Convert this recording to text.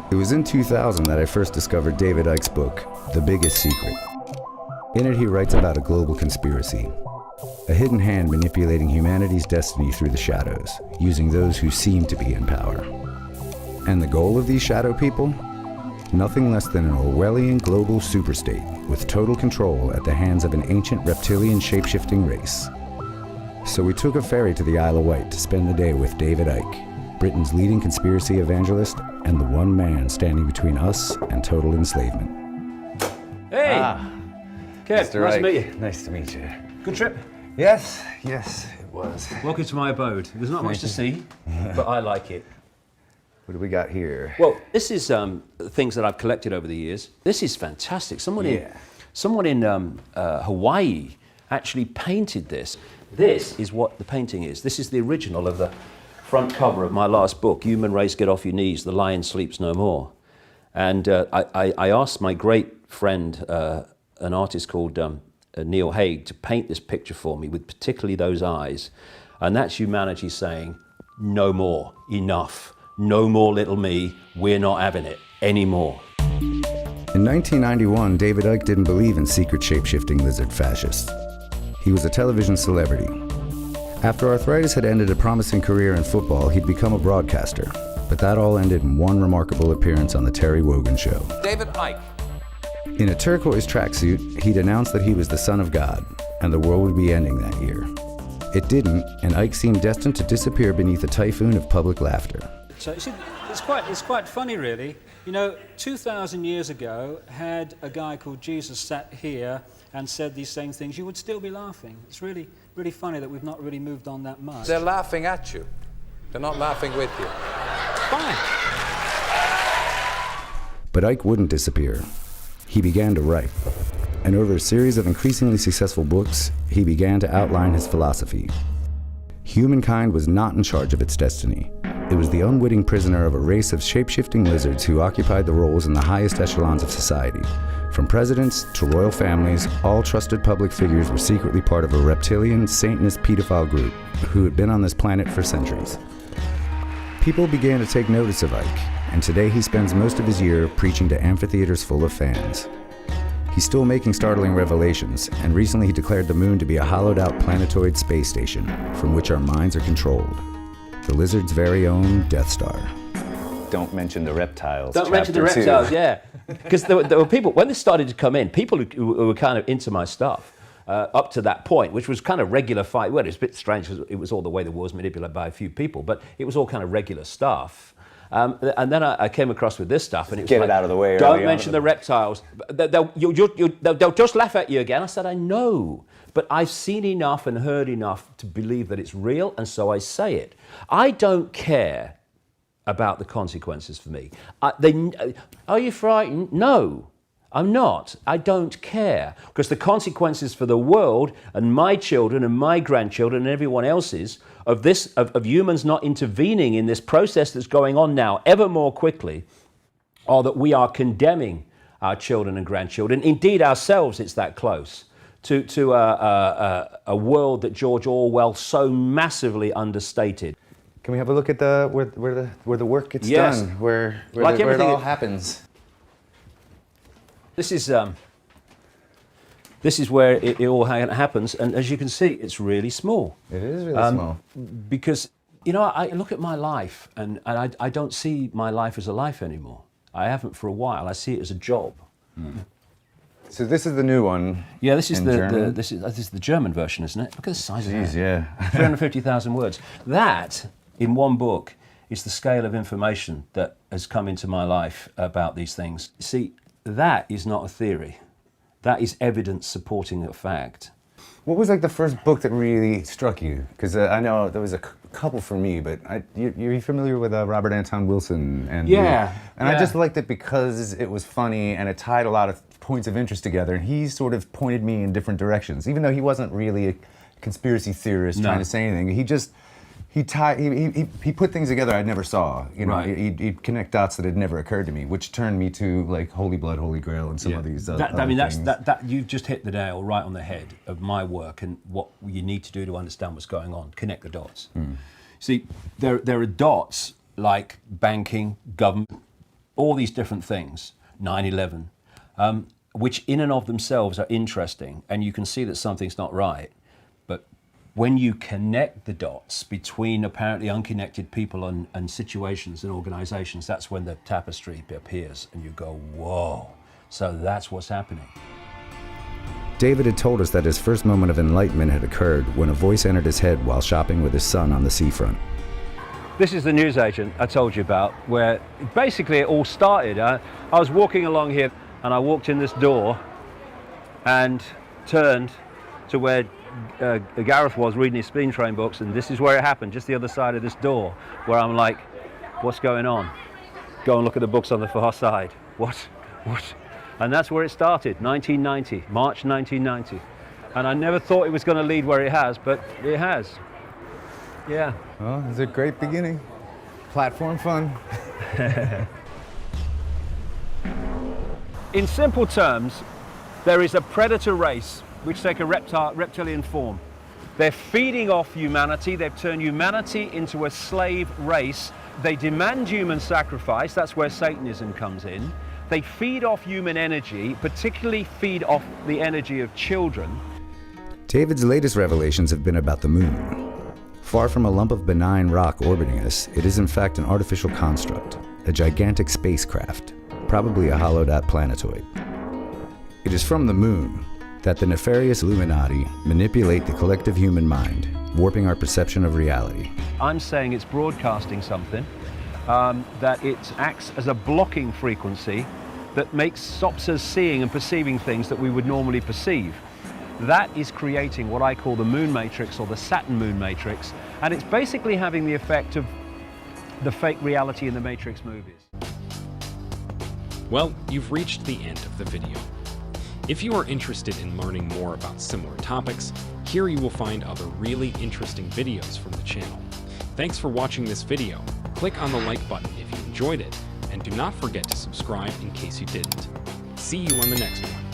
It was in 2000 that I first discovered David Icke's book, The Biggest Secret. In it, he writes about a global conspiracy, a hidden hand manipulating humanity's destiny through the shadows, using those who seem to be in power. And the goal of these shadow people? Nothing less than an Orwellian global superstate with total control at the hands of an ancient reptilian shape-shifting race. So we took a ferry to the Isle of Wight to spend the day with David Icke, Britain's leading conspiracy evangelist and the one man standing between us and total enslavement. Hey! Kev, Mr. nice to Icke. meet you. Nice to meet you. Good trip. Yes, it was. Welcome to my abode. There's not much to see, but I like it. What do we got here? Well, this is things that I've collected over the years. This is fantastic. Someone in Hawaii actually painted this. This is what the painting is. This is the original of the front cover of my last book, Human Race Get Off Your Knees, The Lion Sleeps No More. And I asked my great friend, an artist called Neil Haig, to paint this picture for me with particularly those eyes. And that's humanity saying, no more, enough. No more little me, we're not having it anymore. In 1991, David Icke didn't believe in secret shape-shifting lizard fascists. He was a television celebrity. After arthritis had ended a promising career in football, he'd become a broadcaster. But that all ended in one remarkable appearance on The Terry Wogan Show. David Icke. In a turquoise tracksuit, he'd announced that he was the son of God, and the world would be ending that year. It didn't, and Icke seemed destined to disappear beneath a typhoon of public laughter. So it's quite funny, really. You know, 2,000 years ago, had a guy called Jesus sat here and said these same things, you would still be laughing. It's really, really funny that we've not really moved on that much. They're laughing at you. They're not laughing with you. Fine. But Icke wouldn't disappear. He began to write. And over a series of increasingly successful books, he began to outline his philosophy. Humankind was not in charge of its destiny. It was the unwitting prisoner of a race of shape-shifting lizards who occupied the roles in the highest echelons of society. From presidents to royal families, all trusted public figures were secretly part of a reptilian, Satanist pedophile group who had been on this planet for centuries. People began to take notice of Icke, and today he spends most of his year preaching to amphitheaters full of fans. He's still making startling revelations, and recently he declared the moon to be a hollowed-out planetoid space station from which our minds are controlled. The lizard's very own Death Star. Don't mention the reptiles. Don't mention the reptiles, yeah. Because there were people, when this started to come in, people who were kind of into my stuff, up to that point, which was kind of regular fight. Well, it was a bit strange because it was all the way the war was manipulated by a few people, but it was all kind of regular stuff. And then I came across with this stuff, and it was Get like, it out of the way. Don't mention the reptiles. They'll just laugh at you again. I said, I know, but I've seen enough and heard enough to believe that it's real, and so I say it. I don't care about the consequences for me. Are you frightened? No. I'm not. I don't care, because the consequences for the world and my children and my grandchildren and everyone else's of humans not intervening in this process that's going on now ever more quickly, are that we are condemning our children and grandchildren, indeed ourselves. It's that close to a world that George Orwell so massively understated. Can we have a look at where the work gets Yes. done, where Like it all everything happens? This is where it all happens, and as you can see, it's really small. It is really small. Because, you know, I look at my life, and I don't see my life as a life anymore. I haven't for a while. I see it as a job. Mm. So this is the new one. Yeah, this is this is the German version, isn't it? Look at the size of it. Yeah. 350,000 words. That, in one book, is the scale of information that has come into my life about these things. See, that is not a theory. That is evidence supporting a fact. What was like the first book that really struck you? Because I know there was a couple for me, but you're familiar with Robert Anton Wilson? And Yeah. I just liked it because it was funny and it tied a lot of points of interest together, and he sort of pointed me in different directions. Even though he wasn't really a conspiracy theorist trying to say anything, he put things together I never saw. You know, Right. he'd connect dots that had never occurred to me, which turned me to like Holy Blood, Holy Grail, and some of these other things. That you've just hit the nail right on the head of my work and what you need to do to understand what's going on. Connect the dots. See, there are dots like banking, government, all these different things, 9/11, which in and of themselves are interesting, and you can see that something's not right. But when you connect the dots between apparently unconnected people and situations and organizations, that's when the tapestry appears, and you go, whoa, so that's what's happening. David had told us that his first moment of enlightenment had occurred when a voice entered his head while shopping with his son on the seafront. This is the newsagent I told you about, where basically it all started. I was walking along here, and I walked in this door and turned to where Gareth was reading his Spin Train books, and this is where it happened, just the other side of this door, where I'm like, what's going on? Go and look at the books on the far side. What? And that's where it started, 1990, March 1990. And I never thought it was going to lead where it has, but it has. Yeah. Well, it's a great beginning. Platform fun. In simple terms, there is a predator race which take a reptilian form. They're feeding off humanity. They've turned humanity into a slave race. They demand human sacrifice. That's where Satanism comes in. They feed off human energy, particularly feed off the energy of children. David's latest revelations have been about the moon. Far from a lump of benign rock orbiting us, it is in fact an artificial construct, a gigantic spacecraft, probably a hollowed-out planetoid. It is from the moon that the nefarious Illuminati manipulate the collective human mind, warping our perception of reality. I'm saying it's broadcasting something, that it acts as a blocking frequency that stops us seeing and perceiving things that we would normally perceive. That is creating what I call the moon matrix, or the Saturn moon matrix, and it's basically having the effect of the fake reality in the Matrix movies. Well, you've reached the end of the video. If you are interested in learning more about similar topics, here you will find other really interesting videos from the channel. Thanks for watching this video. Click on the like button if you enjoyed it, and do not forget to subscribe in case you didn't. See you on the next one.